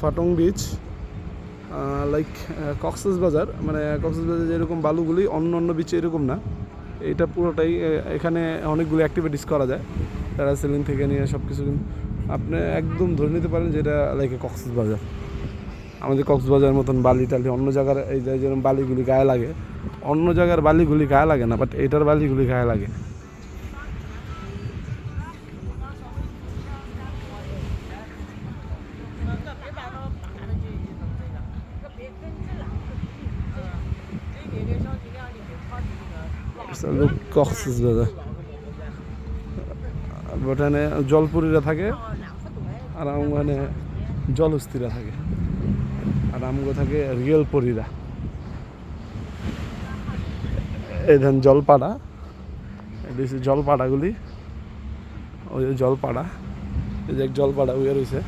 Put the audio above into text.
ফাটং beach, like Cox's Bazar, মানে কক্সবাজার যেরকম বালুগুলি অন্য অন্য বিচে এরকম না, এটা পুরোটাই এখানে অনেকগুলো অ্যাক্টিভিটিস করা যায়, প্যারাসেলিং থেকে নিয়ে সব কিছু। আপনি একদম ধরে নিতে পারেন যেটা লাইক কক্সবাজার। আমাদের কক্সবাজারের মতন বালি টালি অন্য জায়গার এই যে যেরকম বালিগুলি গায়ে লাগে, অন্য জায়গার বালিগুলি গায়ে লাগে না, বাট এটার বালিগুলি গায়ে লাগে। কক্সবাজার ওখানে জলপুরীরা থাকে, আর ওখানে জলস্থিরা থাকে, আর আমগো থাকে রিয়েল পরীরা। এই ধরেন জলপাড়া, জলপাড়াগুলি, ওই জলপাড়া, এই যে এক জলপাড়া উইয়ার হয়েছে।